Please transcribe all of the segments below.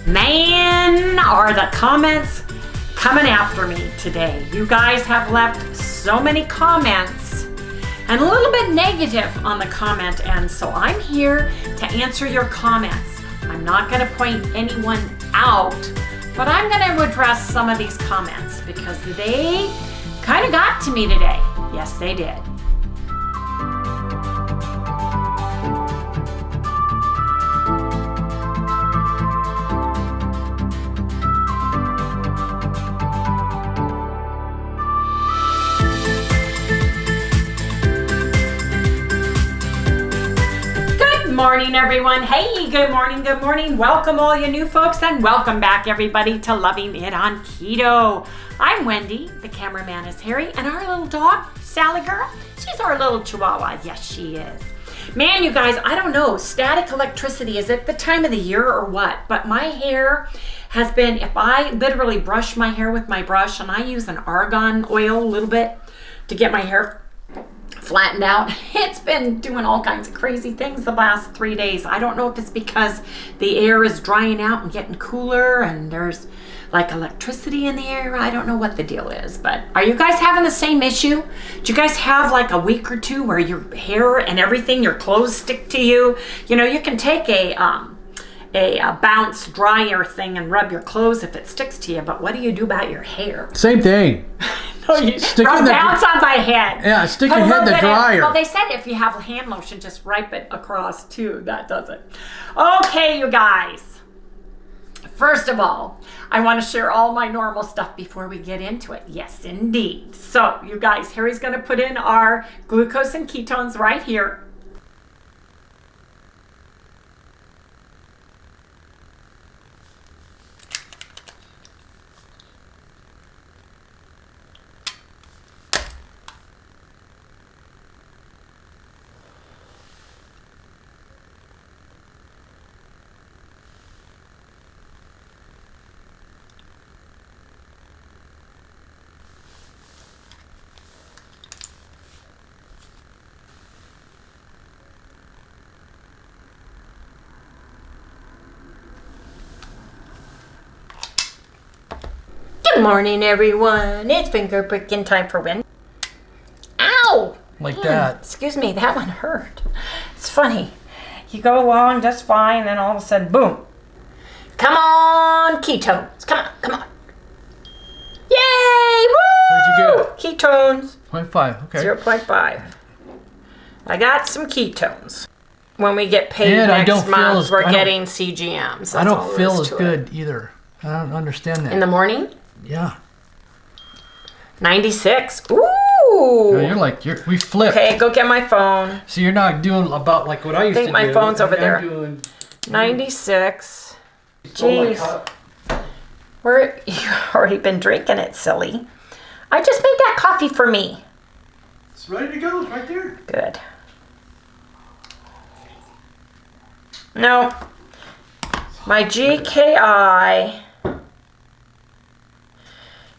Man, are the comments coming after me today. You guys have left so many comments and a little bit negative on the comment end, so I'm here to answer your comments. I'm not going to point anyone out, but I'm going to address some of these comments because they kind of got to me today. Yes, they did. Good morning, everyone. Hey, good morning, good morning. Welcome all you new folks and welcome back everybody to Loving It on Keto. I'm Wendy, the cameraman is Harry, and our little dog, Sally Girl, she's our little chihuahua. Yes, she is. Man, you guys, I don't know, static electricity, is it the time of the year or what? But my hair has been, if I literally brush my hair with my brush and I use an argan oil a little bit to get my hair flattened out, it's been doing all kinds of crazy things the last 3 days. I don't know if it's because the air is drying out and getting cooler and there's like electricity in the air. I don't know what the deal is, but are you guys having the same issue? Do you guys have like a week or two where your hair and everything, your clothes stick to you? You know, you can take a bounce dryer thing and rub your clothes if it sticks to you, but what do you do about your hair? Same thing. No, you bounce on my head. Yeah, stick your head in the dryer. Well, they said if you have hand lotion, just wipe it across too. That does it. Okay, you guys. First of all, I want to share all my normal stuff before we get into it. Yes, indeed. So, you guys, Harry's going to put in our glucose and ketones right here. Good morning, everyone. It's finger pricking time for Wendy. Ow! Like that. Excuse me, that one hurt. It's funny. You go along just fine, and then all of a sudden, boom. Come on, ketones. Come on, come on. Yay! Woo! What'd you get? Ketones. 0.5, okay. 0.5. I got some ketones. When we get paid And next month, we're getting CGMs. I don't feel as good either. I don't understand that. In the morning? Yeah. 96. Ooh. No, we flipped. Okay, go get my phone. So you're not doing about like what I used to do. I think my phone's over there. Doing 96. Jeez. You've already been drinking it, silly. I just made that coffee for me. It's ready to go. It's right there. Good. No. My GKI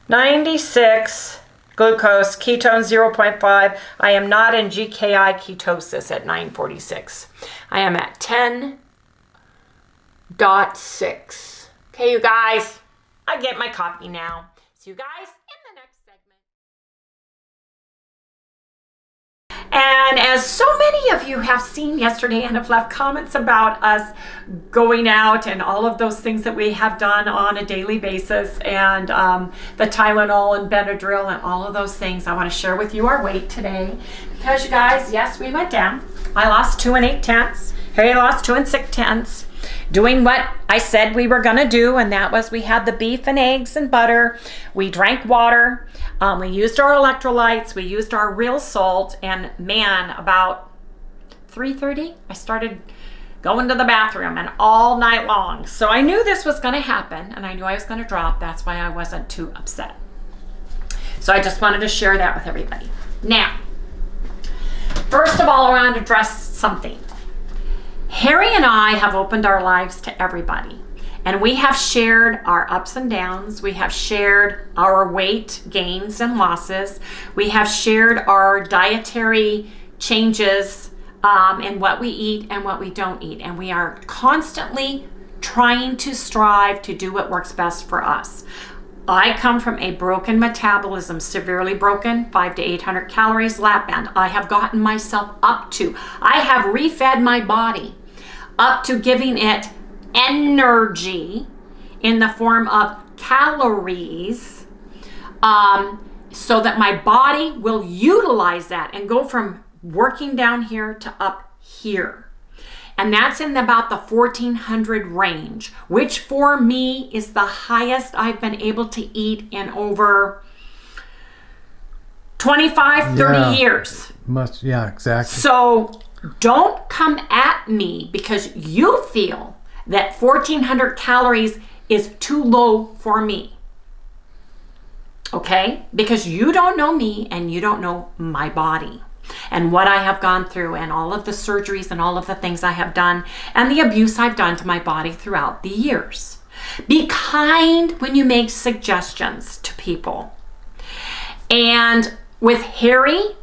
96 glucose, ketones 0.5. I am not in GKI ketosis at 9:46. I am at 10.6. Okay, you guys, I get my coffee now. See you guys in the next segment. And as so many of you have seen yesterday and have left comments about us going out and all of those things that we have done on a daily basis and the Tylenol and Benadryl and all of those things, I want to share with you our weight today. Because you guys, yes, we went down. I lost 2 8/10. Harry lost 2 6/10. Doing what I said we were going to do, and that was we had the beef and eggs and butter. We drank water. We used our electrolytes. We used our real salt. And man, about 3:30, I started going to the bathroom and all night long. So I knew this was going to happen, and I knew I was going to drop. That's why I wasn't too upset. So I just wanted to share that with everybody. Now, first of all, I want to address something. Harry and I have opened our lives to everybody, and we have shared our ups and downs. We have shared our weight gains and losses. We have shared our dietary changes in what we eat and what we don't eat. And we are constantly trying to strive to do what works best for us. I come from a broken metabolism, severely broken, 500 to 800 calories lap band. I have gotten myself up to, I have refed my body up to giving it energy in the form of calories, so that my body will utilize that and go from working down here to up here. And that's in about the 1400 range, which for me is the highest I've been able to eat in over 25, 30 years. Yeah, exactly. So don't come at me because you feel that 1400 calories is too low for me. Okay? Because you don't know me and you don't know my body and what I have gone through and all of the surgeries and all of the things I have done and the abuse I've done to my body throughout the years. Be kind when you make suggestions to people. And with Harry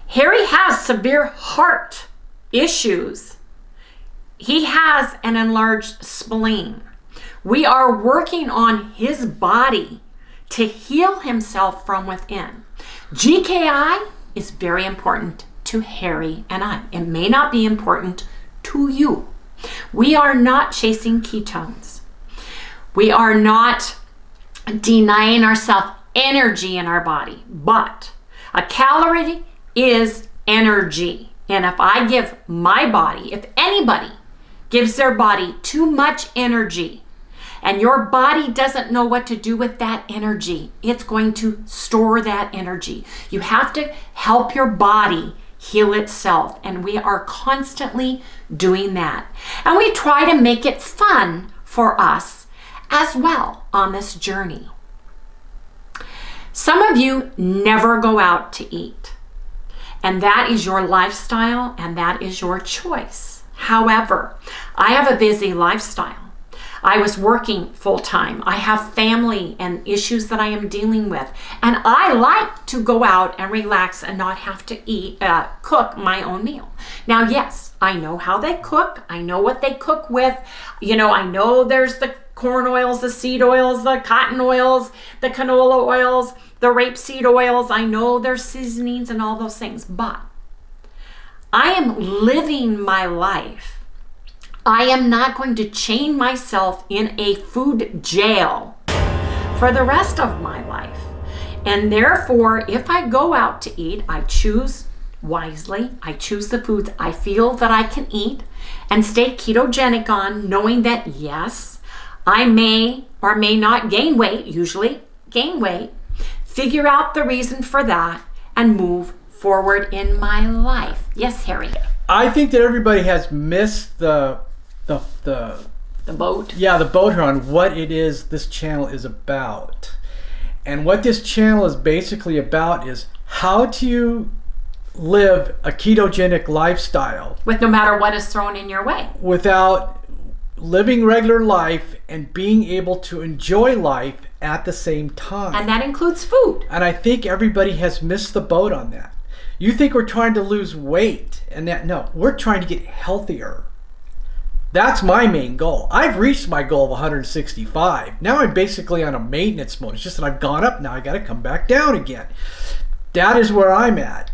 has severe heart issues. He has an enlarged spleen. We are working on his body to heal himself from within. GKI is very important to Harry and I. It may not be important to you. We are not chasing ketones. We are not denying ourselves energy in our body, but a calorie is energy. And if I give my body, if anybody gives their body too much energy, and your body doesn't know what to do with that energy, it's going to store that energy. You have to help your body heal itself, and we are constantly doing that. And we try to make it fun for us as well on this journey. Some of you never go out to eat, and that is your lifestyle and that is your choice. However, I have a busy lifestyle. I was working full-time. I have family and issues that I am dealing with. And I like to go out and relax and not have to cook my own meal. Now, yes, I know how they cook. I know what they cook with. You know, I know there's the corn oils, the seed oils, the cotton oils, the canola oils, the rapeseed oils. I know there's seasonings and all those things. But I am living my life. I am not going to chain myself in a food jail for the rest of my life. And therefore, if I go out to eat, I choose wisely. I choose the foods I feel that I can eat and stay ketogenic on, knowing that yes, I may or may not gain weight, usually gain weight, figure out the reason for that and move forward in my life. Yes, Harry. I think that everybody has missed the boat. Yeah, the boat on what it is this channel is about. And what this channel is basically about is how to live a ketogenic lifestyle with no matter what is thrown in your way. Without living regular life and being able to enjoy life at the same time. And that includes food. And I think everybody has missed the boat on that. You think we're trying to lose weight and that, no, we're trying to get healthier. That's my main goal. I've reached my goal of 165. Now I'm basically on a maintenance mode. It's just that I've gone up. Now I got to come back down again. That is where I'm at.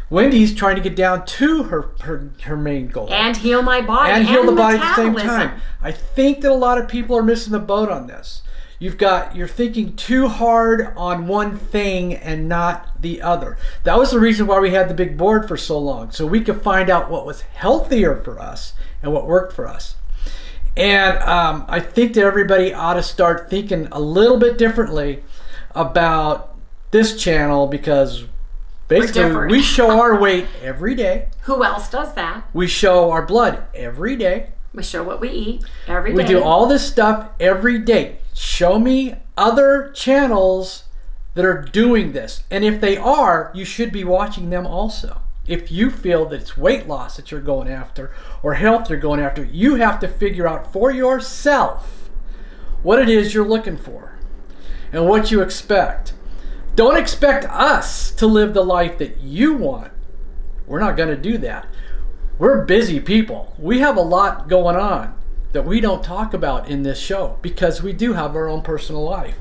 Wendy's trying to get down to her main goal. And heal my body. And heal the body at the same time. I think that a lot of people are missing the boat on this. You're thinking too hard on one thing and not the other. That was the reason why we had the big board for so long. So we could find out what was healthier for us and what worked for us. And I think that everybody ought to start thinking a little bit differently about this channel because basically we show our weight every day. Who else does that? We show our blood every day. We show what we eat every day. We do all this stuff every day. Show me other channels that are doing this. And if they are, you should be watching them also. If you feel that it's weight loss that you're going after or health you're going after, you have to figure out for yourself what it is you're looking for and what you expect. Don't expect us to live the life that you want. We're not going to do that. We're busy people. We have a lot going on. that we don't talk about in this show because we do have our own personal life.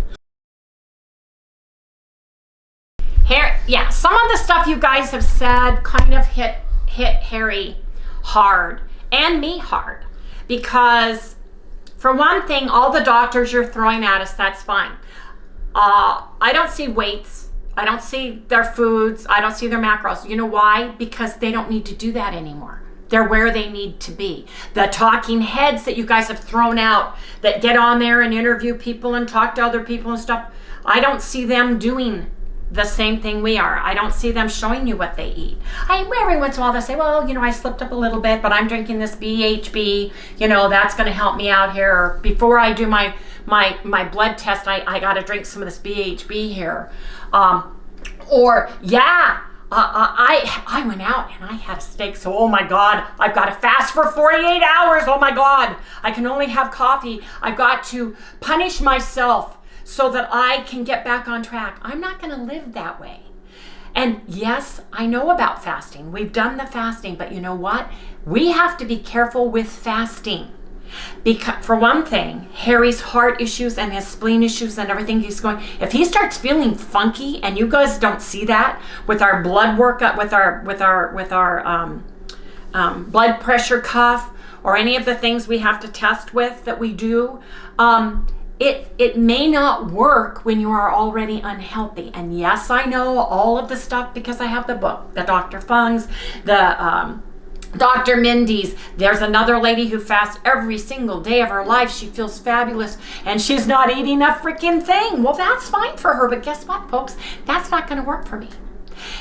Here, yeah, some of the stuff you guys have said kind of hit Harry hard and me hard, because for one thing, all the doctors you're throwing at us, that's fine. I don't see weights. I don't see their foods. I don't see their macros. You know why? Because they don't need to do that anymore. They're where they need to be. The talking heads that you guys have thrown out that get on there and interview people and talk to other people and stuff, I don't see them doing the same thing we are. I don't see them showing you what they eat. Every once in a while they say, well, you know, I slipped up a little bit, but I'm drinking this BHB, you know, that's going to help me out here. Or before I do my blood test, I got to drink some of this BHB here. I went out and I had a steak, so oh my God, I've got to fast for 48 hours. Oh my God, I can only have coffee. I've got to punish myself so that I can get back on track. I'm not going to live that way. And yes, I know about fasting. We've done the fasting, but you know what? We have to be careful with fasting. Because for one thing, Harry's heart issues and his spleen issues and everything he's going, if he starts feeling funky, and you guys don't see that with our blood workup, with our blood pressure cuff, or any of the things we have to test with that we do, it may not work when you are already unhealthy. And yes, I know all of the stuff because I have the book, the Dr. Fung's, the Dr. Mindy's. There's another lady who fasts every single day of her life. She feels fabulous and she's not eating a freaking thing. Well, that's fine for her, but guess what, folks? That's not going to work for me.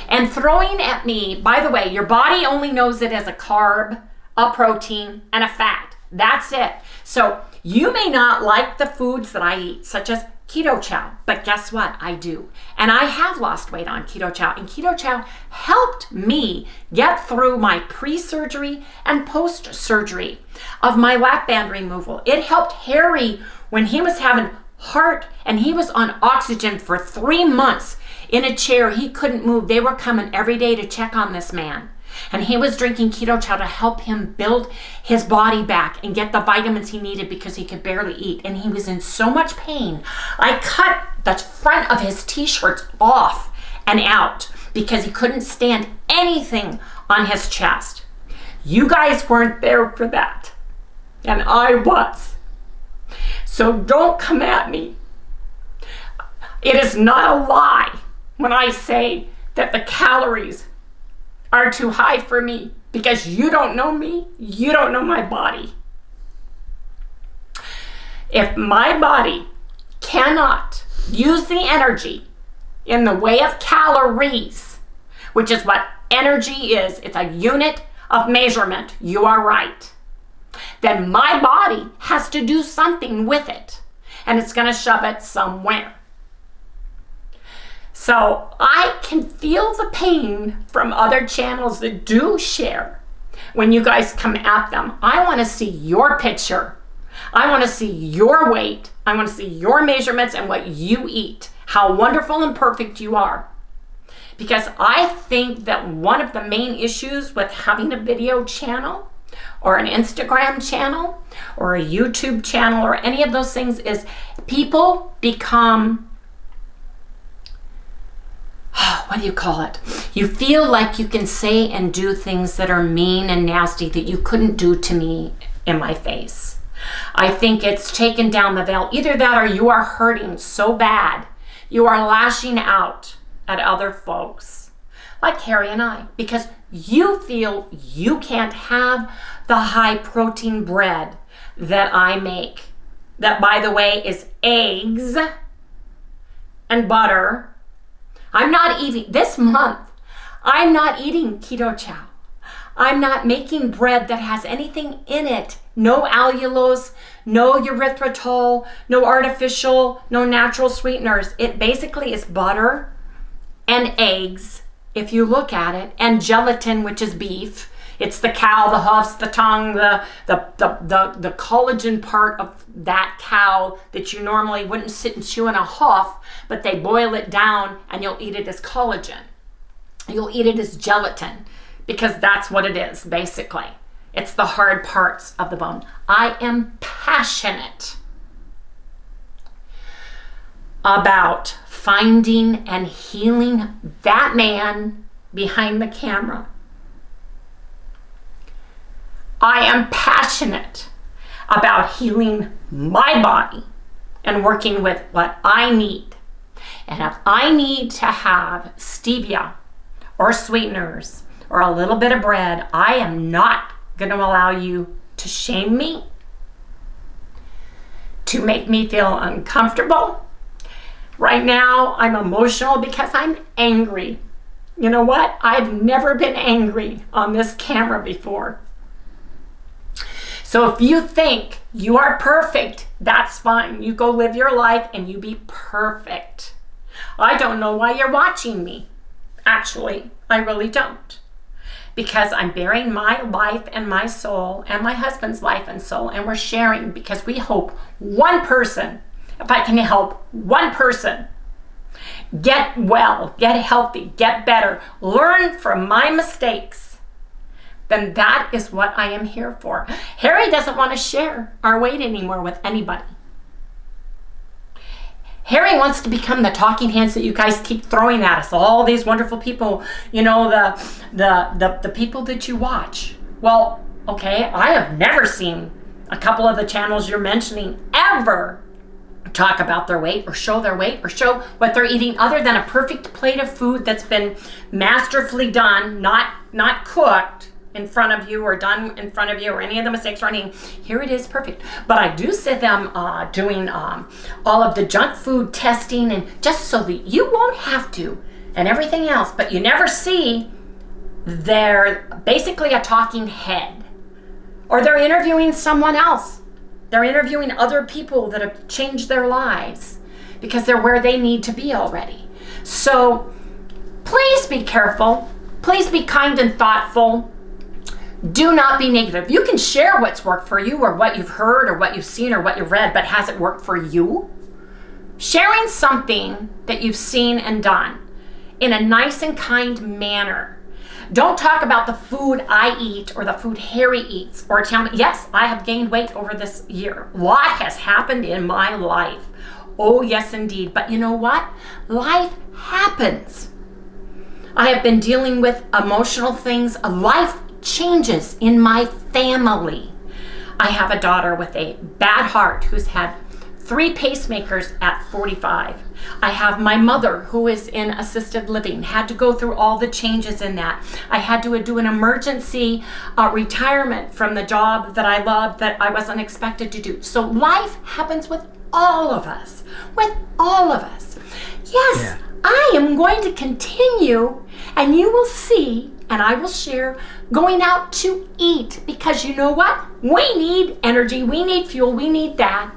And throwing at me, by the way, your body only knows it as a carb, a protein, and a fat. That's it. So you may not like the foods that I eat, such as keto chow, but guess what? I do. And I have lost weight on keto chow, and keto chow helped me get through my pre-surgery and post-surgery of my lap band removal. It helped Harry when he was having heart, and he was on oxygen for 3 months in a chair. He couldn't move. They were coming every day to check on this man. And he was drinking keto chow to help him build his body back and get the vitamins he needed because he could barely eat. And he was in so much pain. I cut the front of his t-shirts off and out because he couldn't stand anything on his chest. You guys weren't there for that. And I was. So don't come at me. It is not a lie when I say that the calories are too high for me, because you don't know me, you don't know my body. If my body cannot use the energy in the way of calories, which is what energy is, it's a unit of measurement, you are right, then my body has to do something with it, and it's going to shove it somewhere. So I can feel the pain from other channels that do share when you guys come at them. I want to see your picture. I want to see your weight. I want to see your measurements and what you eat, how wonderful and perfect you are. Because I think that one of the main issues with having a video channel or an Instagram channel or a YouTube channel or any of those things is people become, what do you call it? You feel like you can say and do things that are mean and nasty that you couldn't do to me in my face. I think it's taken down the veil. Either that or you are hurting so bad. You are lashing out at other folks, like Harry and I, because you feel you can't have the high protein bread that I make. That, by the way, is eggs and butter. I'm not eating, this month, I'm not eating keto chow. I'm not making bread that has anything in it. No allulose, no erythritol, no artificial, no natural sweeteners. It basically is butter and eggs, if you look at it, and gelatin, which is beef. It's the cow, the hoofs, the tongue, the collagen part of that cow that you normally wouldn't sit and chew in a hoof, but they boil it down and you'll eat it as collagen. You'll eat it as gelatin because that's what it is, basically. It's the hard parts of the bone. I am passionate about finding and healing that man behind the camera. I am passionate about healing my body and working with what I need. And if I need to have stevia or sweeteners or a little bit of bread, I am not going to allow you to shame me, to make me feel uncomfortable. Right now, I'm emotional because I'm angry. You know what? I've never been angry on this camera before. So if you think you are perfect, that's fine. You go live your life and you be perfect. I don't know why you're watching me. Actually, I really don't. Because I'm bearing my life and my soul and my husband's life and soul, and we're sharing because we hope one person, if I can help one person, get well, get healthy, get better, learn from my mistakes, then that is what I am here for. Harry doesn't want to share our weight anymore with anybody. Harry wants to become the talking hands that you guys keep throwing at us. All these wonderful people, you know, the people that you watch. Well, okay, I have never seen a couple of the channels you're mentioning ever talk about their weight or show their weight or show what they're eating other than a perfect plate of food that's been masterfully done, not cooked in front of you or done in front of you or any of the mistakes or anything. Here it is, perfect. But I do see them doing all of the junk food testing, and just so that you won't have to, and everything else, but you never see they're basically a talking head, or they're interviewing someone else. They're interviewing other people that have changed their lives because they're where they need to be already. So please be careful. Please be kind and thoughtful. Do not be negative. You can share what's worked for you or what you've heard or what you've seen or what you've read, but has it worked for you? Sharing something that you've seen and done in a nice and kind manner. Don't talk about the food I eat or the food Harry eats, or tell me, yes, I have gained weight over this year. A lot has happened in my life. Oh, yes, indeed. But you know what? Life happens. I have been dealing with emotional things. Life changes in my family. I have a daughter with a bad heart who's had 3 pacemakers at 45. I have my mother who is in assisted living, had to go through all the changes in that. I had to do an emergency retirement from the job that I loved that I wasn't expected to do. So life happens with all of us, Yes, yeah. I am going to continue, and you will see, and I will share, going out to eat, because you know what? We need energy, we need fuel, we need that.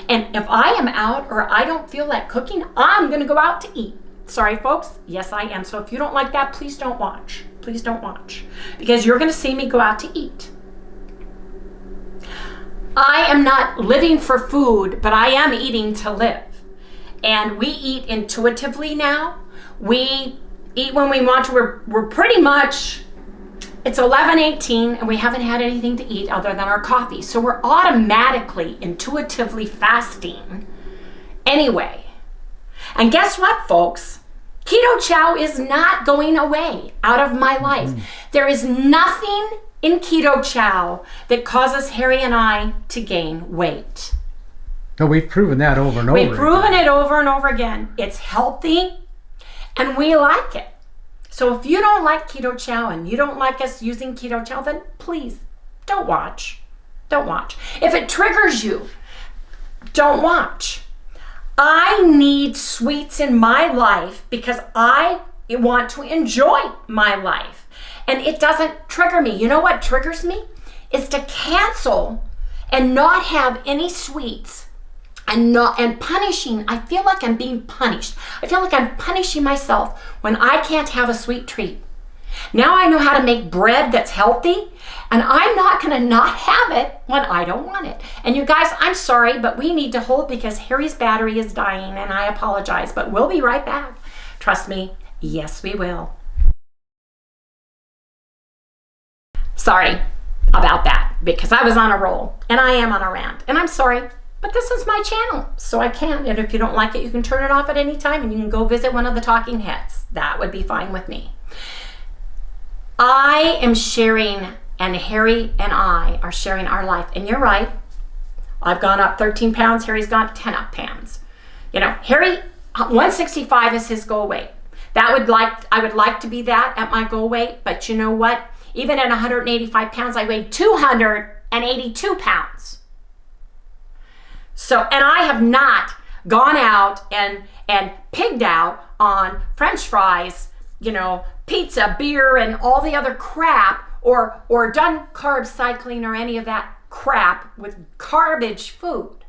And if I am out or I don't feel like cooking, I'm going to go out to eat. Sorry, folks. Yes, I am. So if you don't like that, please don't watch. Please don't watch. Because you're going to see me go out to eat. I am not living for food, but I am eating to live. And we eat intuitively now. We eat when we want to. We're pretty much, it's 11:18 and we haven't had anything to eat other than our coffee. So we're automatically, intuitively fasting anyway. And guess what, folks? Keto Chow is not going away out of my life. Mm-hmm. There is nothing in Keto Chow that causes Harry and I to gain weight. No, we've proven that over and over again. We've proven it over and over again. It's healthy and we like it. So if you don't like Keto Chow and you don't like us using Keto Chow, then please don't watch. Don't watch. If it triggers you, don't watch. I need sweets in my life because I want to enjoy my life. And it doesn't trigger me. You know what triggers me? Is to cancel and not have any sweets. And punishing, I feel like I'm being punished. I feel like I'm punishing myself when I can't have a sweet treat. Now I know how to make bread that's healthy, and I'm not going to not have it when I don't want it. And you guys, I'm sorry, but we need to hold because Harry's battery is dying, and I apologize, but we'll be right back. Trust me, yes, we will. Sorry. about that because I was on a roll and I am on a rant. And I'm sorry, but this is my channel, so I can. And if you don't like it, you can turn it off at any time and you can go visit one of the talking heads. That would be fine with me. I am sharing, and Harry and I are sharing our life. And you're right. I've gone up 13 pounds. Harry's gone 10 up pounds. You know, Harry, 165 is his goal weight. I would like to be that at my goal weight. But you know what? Even at 185 pounds, I weighed 282 pounds. So, and I have not gone out and pigged out on French fries, you know, pizza, beer, and all the other crap, or done carb cycling or any of that crap with garbage food.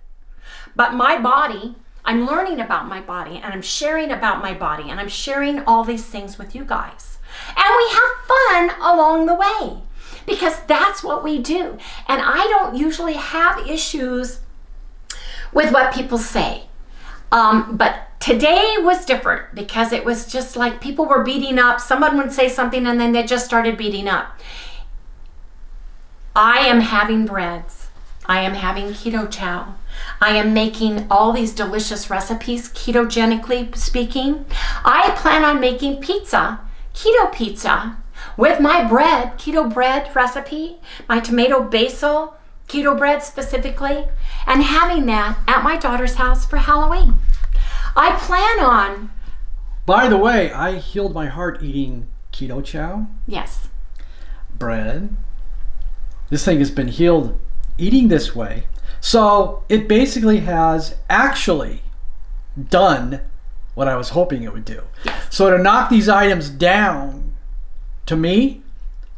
But my body, I'm learning about my body, and I'm sharing about my body, and I'm sharing all these things with you guys. And we have fun along the way because that's what we do. And I don't usually have issues with what people say. But today was different because it was just like people were beating up. Someone would say something and then they just started beating up. I am having breads. I am having keto chow. I am making all these delicious recipes, ketogenically speaking. I plan on making pizza, keto pizza, with my bread, keto bread recipe, my tomato basil, keto bread specifically, and having that at my daughter's house for Halloween. I plan on... By the way, I healed my heart eating keto chow. Yes. Bread. This thing has been healed eating this way. So it basically has actually done what I was hoping it would do. Yes. So to knock these items down, to me,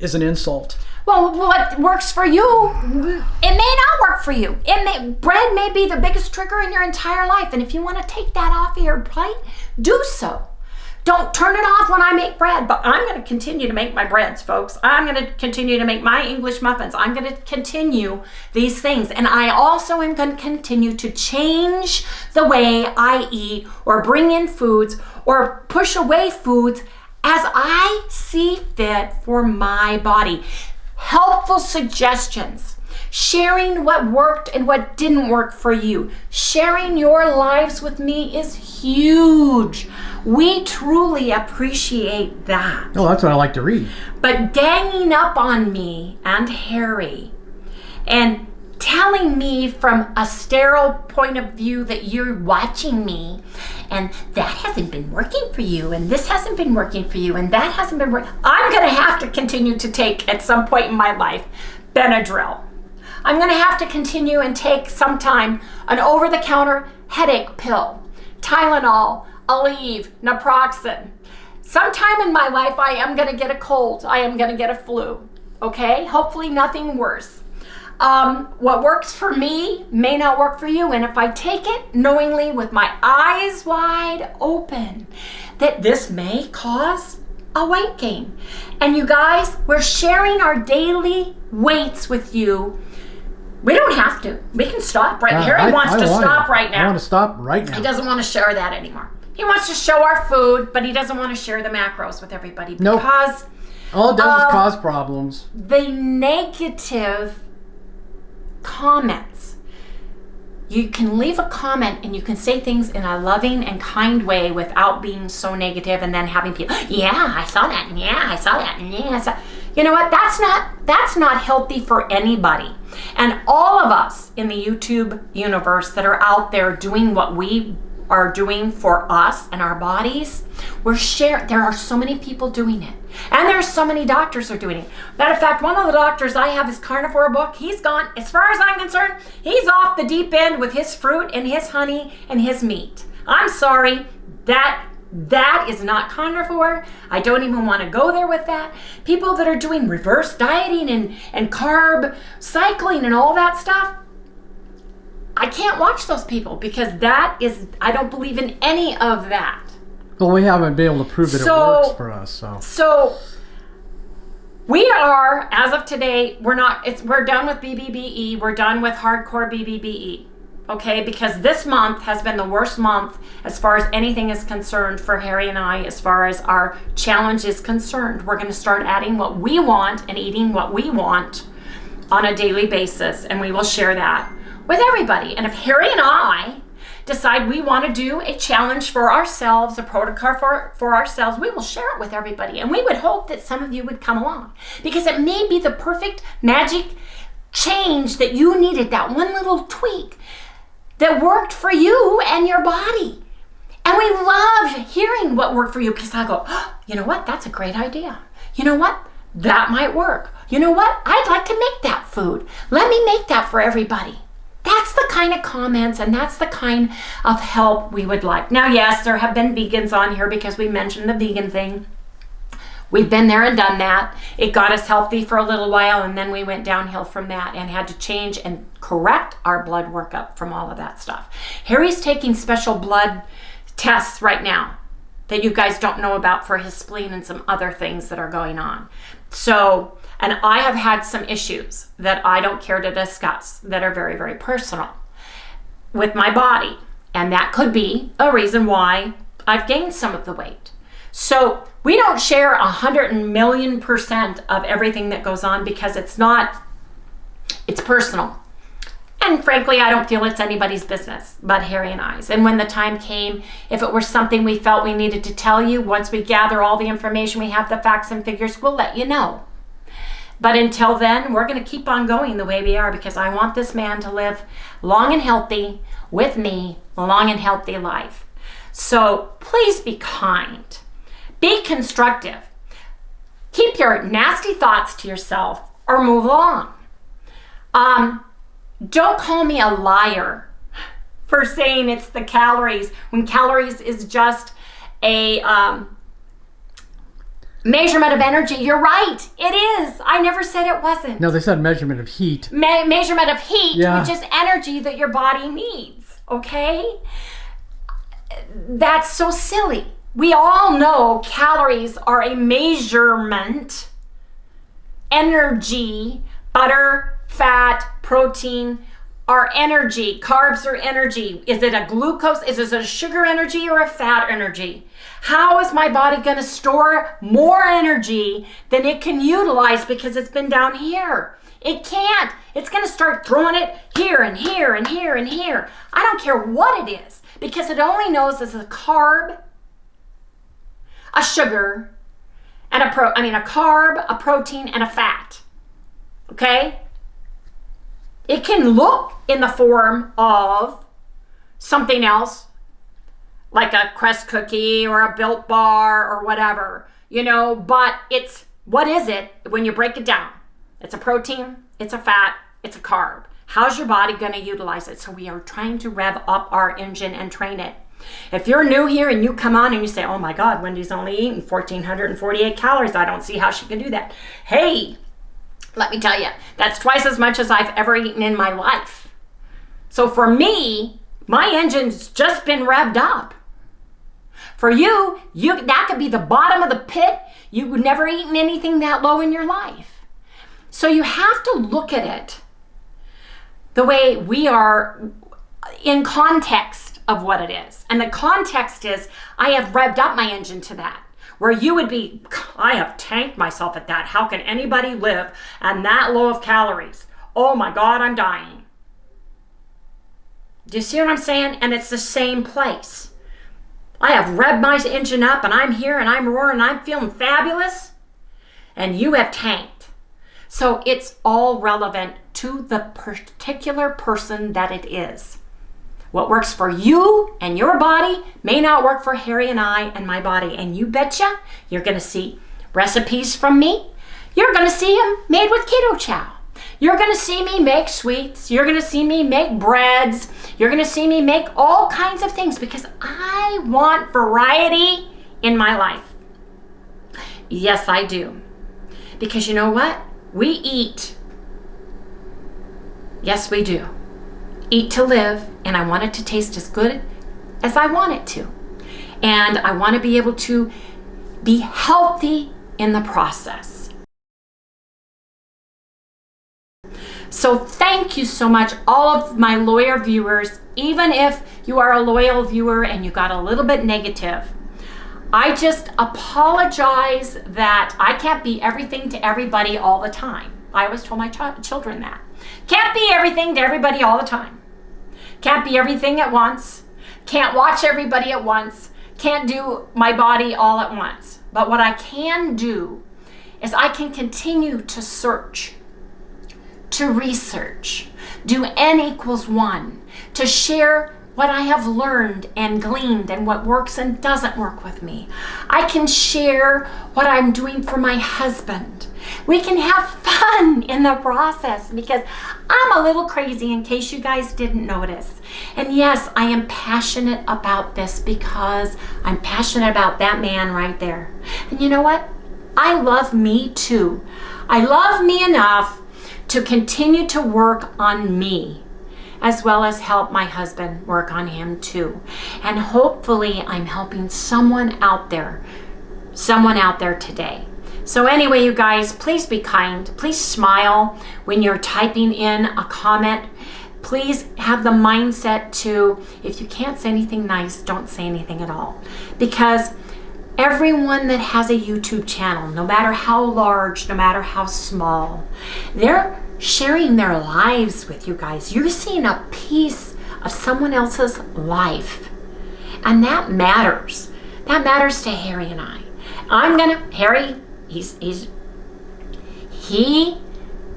is an insult. Well, what works for you, it may not work for you. Bread may be the biggest trigger in your entire life. And if you want to take that off of your plate, do so. Don't turn it off when I make bread, but I'm going to continue to make my breads, folks. I'm going to continue to make my English muffins. I'm going to continue these things. And I also am going to continue to change the way I eat or bring in foods or push away foods as I see fit for my body. Helpful suggestions. Sharing what worked and what didn't work for you. Sharing your lives with me is huge. We truly appreciate that. Oh, that's what I like to read. But ganging up on me and Harry and telling me from a sterile point of view that you're watching me and that hasn't been working for you and this hasn't been working for you and that hasn't been working. I'm going to have to continue to take at some point in my life Benadryl. I'm going to have to continue and take sometime an over-the-counter headache pill, Tylenol, Aleve, naproxen. Sometime in my life, I am going to get a cold. I am going to get a flu. Okay? Hopefully nothing worse. What works for me may not work for you. And if I take it knowingly with my eyes wide open, that this may cause a weight gain. And you guys, we're sharing our daily weights with you. We don't have to. We can stop right now. Harry wants to stop right now. I want to stop right now. He doesn't want to share that anymore. He wants to show our food, but he doesn't want to share the macros with everybody because all it does is cause problems. The negative comments. You can leave a comment and you can say things in a loving and kind way without being so negative and then having people, yeah, I saw that, and yeah, I saw that, and yeah, I saw. You know what? That's not healthy for anybody. And all of us in the YouTube universe that are out there doing what we are doing for us and our bodies, there are so many people doing it. And there's so many doctors are doing it. Matter of fact, one of the doctors I have, his carnivore book, he's gone, as far as I'm concerned, he's off the deep end with his fruit and his honey and his meat. I'm sorry, that is not carnivore. I don't even want to go there with that. People that are doing reverse dieting and carb cycling and all that stuff, I can't watch those people because I don't believe in any of that. Well, we haven't been able to prove that it works for us. So we are, as of today, we're done with BBBE. We're done with hardcore BBBE. Okay, because this month has been the worst month as far as anything is concerned for Harry and I, as far as our challenge is concerned. We're going to start adding what we want and eating what we want on a daily basis, and we will share that with everybody. And if Harry and I decide we want to do a challenge for ourselves, a protocol for ourselves, we will share it with everybody. And we would hope that some of you would come along, because it may be the perfect magic change that you needed, that one little tweak that worked for you and your body. And we love hearing what worked for you, because I go, oh, you know what, that's a great idea. You know what, that might work. You know what, I'd like to make that food. Let me make that for everybody. That's the kind of comments and that's the kind of help we would like. Now, yes, there have been vegans on here because we mentioned the vegan thing. We've been there and done that. It got us healthy for a little while, and then we went downhill from that and had to change and correct our blood workup from all of that stuff. Harry's taking special blood tests right now that you guys don't know about for his spleen and some other things that are going on. So, and I have had some issues that I don't care to discuss that are very, very personal with my body. And that could be a reason why I've gained some of the weight. So we don't share 100,000,000% of everything that goes on, because it's personal. And frankly, I don't feel it's anybody's business but Harry and I's. And when the time came, if it were something we felt we needed to tell you, once we gather all the information, we have the facts and figures, we'll let you know. But until then, we're going to keep on going the way we are, because I want this man to live long and healthy with me, a long and healthy life. So please be kind. Be constructive. Keep your nasty thoughts to yourself or move along. Don't call me a liar for saying it's the calories, when calories is just a measurement of energy. You're right. It is. I never said it wasn't. No, they said measurement of heat. Measurement of heat, yeah. Which is energy that your body needs. Okay? That's so silly. We all know calories are a measurement. Energy, butter, fat, protein are energy. Carbs are energy. Is it a glucose? Is it a sugar energy or a fat energy? How is my body going to store more energy than it can utilize because it's been down here? It can't. It's going to start throwing it here and here and here and here. I don't care what it is, because it only knows it's a carb, a sugar, and a carb, a protein, and a fat. Okay? It can look in the form of something else, like a Crest cookie or a Built Bar or whatever, but what is it when you break it down? It's a protein, it's a fat, it's a carb. How's your body going to utilize it? So we are trying to rev up our engine and train it. If you're new here and you come on and you say, oh my God, Wendy's only eating 1,448 calories. I don't see how she can do that. Hey, let me tell you, that's twice as much as I've ever eaten in my life. So for me, my engine's just been revved up. For you, that could be the bottom of the pit. You've never eaten anything that low in your life. So you have to look at it the way we are, in context of what it is. And the context is, I have revved up my engine to that. Where you would be, I have tanked myself at that. How can anybody live on that low of calories? Oh my God, I'm dying. Do you see what I'm saying? And it's the same place. I have revved my engine up and I'm here and I'm roaring and I'm feeling fabulous. And you have tanked. So it's all relevant to the particular person that it is. What works for you and your body may not work for Harry and I and my body. And you betcha you're going to see recipes from me. You're going to see them made with keto chow. You're going to see me make sweets. You're going to see me make breads. You're going to see me make all kinds of things, because I want variety in my life. Yes, I do. Because you know what? We eat. Yes, we do. Eat to live, and I want it to taste as good as I want it to. And I want to be able to be healthy in the process. So thank you so much, all of my loyal viewers. Even if you are a loyal viewer and you got a little bit negative, I just apologize that I can't be everything to everybody all the time. I always told my children that. Can't be everything to everybody all the time. Can't be everything at once. Can't watch everybody at once. Can't do my body all at once. But what I can do is I can continue to search, to research, do N=1, to share what I have learned and gleaned and what works and doesn't work with me. I can share what I'm doing for my husband. We can have fun in the process because I'm a little crazy, in case you guys didn't notice. And yes, I am passionate about this because I'm passionate about that man right there. And you know what? I love me too. I love me enough to continue to work on me, as well as help my husband work on him too. And hopefully I'm helping someone out there today. So anyway, you guys, please be kind. Please smile when you're typing in a comment. Please have the mindset to, if you can't say anything nice, don't say anything at all. Because everyone that has a YouTube channel, no matter how large, no matter how small, they're sharing their lives with you guys. You're seeing a piece of someone else's life. And that matters. That matters to Harry and I. Harry, he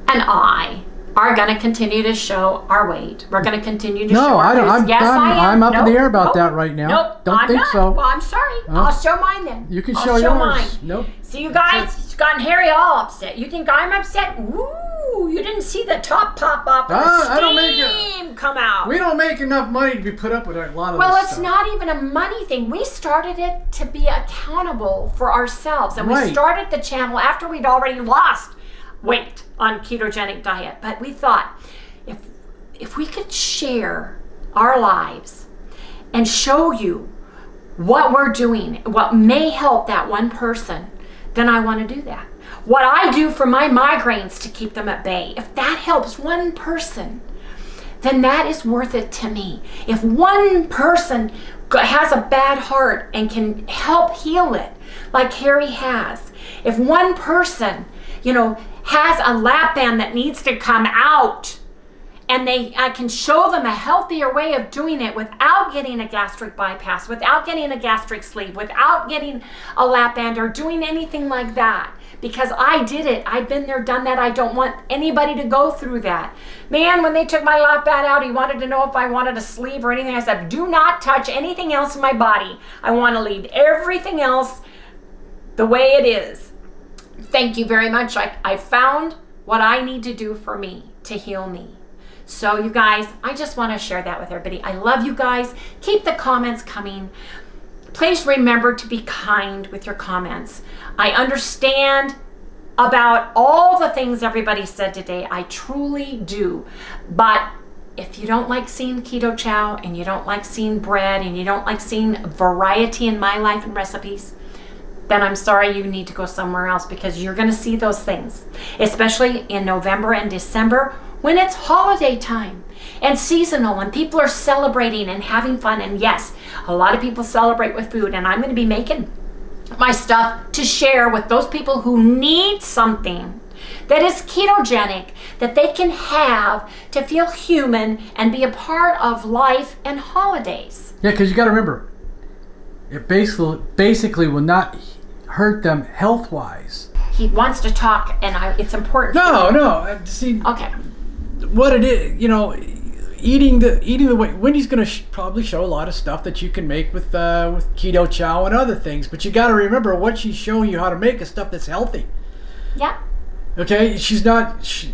and I are going to continue to show our weight. We're going to continue to show our foods. Yes, I am. I'm up in the air about that right now. Nope, don't think so. Well, I'm sorry. I'll show mine then. You can show yours. Mine. Nope. See, you guys, it's gotten Harry all upset. You think I'm upset? Woo! You didn't see the top pop off and the steam come out. We don't make enough money to be put up with a lot of this stuff. Well, it's not even a money thing. We started it to be accountable for ourselves. And we started the channel after we'd already lost weight on ketogenic diet. But we thought, if we could share our lives and show you what we're doing, what may help that one person, then I want to do that. What I do for my migraines to keep them at bay, if that helps one person, then that is worth it to me. If one person has a bad heart and can help heal it, like Harry has, if one person, has a lap band that needs to come out, and I can show them a healthier way of doing it without getting a gastric bypass, without getting a gastric sleeve, without getting a lap band or doing anything like that. Because I did it. I've been there, done that. I don't want anybody to go through that. Man, when they took my lap band out, he wanted to know if I wanted a sleeve or anything. I said, do not touch anything else in my body. I want to leave everything else the way it is. Thank you very much. I found what I need to do for me to heal me. So you guys, I just want to share that with everybody. I love you guys. Keep the comments coming. Please remember to be kind with your comments. I understand about all the things everybody said today. I truly do. But if you don't like seeing keto chow, and you don't like seeing bread, and you don't like seeing variety in my life and recipes, then I'm sorry, you need to go somewhere else, because you're going to see those things, especially in November and December when it's holiday time and seasonal and people are celebrating and having fun. And yes, a lot of people celebrate with food, and I'm going to be making my stuff to share with those people who need something that is ketogenic, that they can have to feel human and be a part of life and holidays. Yeah, because you got to remember, it basically will not hurt them health-wise. He wants to talk, and it's important. No. See, okay. What it is, eating the way. Wendy's going to probably show a lot of stuff that you can make with keto chow and other things, but you got to remember what she's showing you how to make is stuff that's healthy. Yeah. Okay,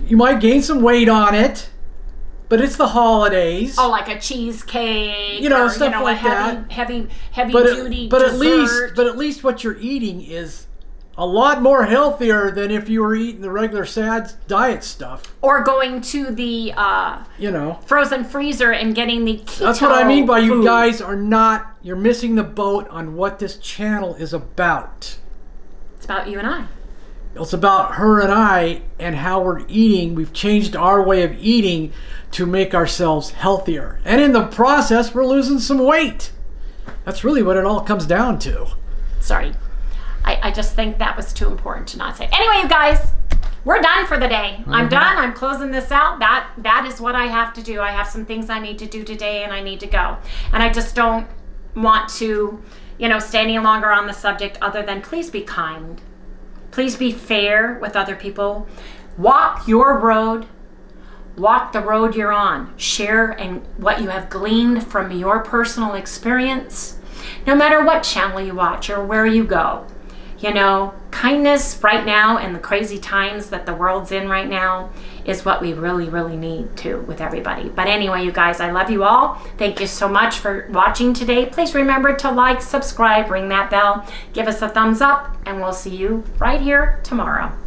you might gain some weight on it, but it's the holidays. Oh, like a cheesecake, stuff like that. Heavy duty dessert. But at least what you're eating is a lot more healthier than if you were eating the regular sad diet stuff. Or going to the frozen freezer and getting the keto. That's what I mean by food. You guys you're missing the boat on what this channel is about. It's about you and I. It's about her and I and how we're eating. We've changed our way of eating to make ourselves healthier. And in the process, we're losing some weight. That's really what it all comes down to. Sorry. I just think that was too important to not say. Anyway, you guys, we're done for the day. I'm done. I'm closing this out. That is what I have to do. I have some things I need to do today, and I need to go. And I just don't want to, stay any longer on the subject other than please be kind. Please be fair with other people. Walk your road. Walk the road you're on. Share and what you have gleaned from your personal experience, no matter what channel you watch or where you go. Kindness right now in the crazy times that the world's in right now is what we really, really need to with everybody. But anyway, you guys, I love you all. Thank you so much for watching today. Please remember to like, subscribe, ring that bell, give us a thumbs up, and we'll see you right here tomorrow.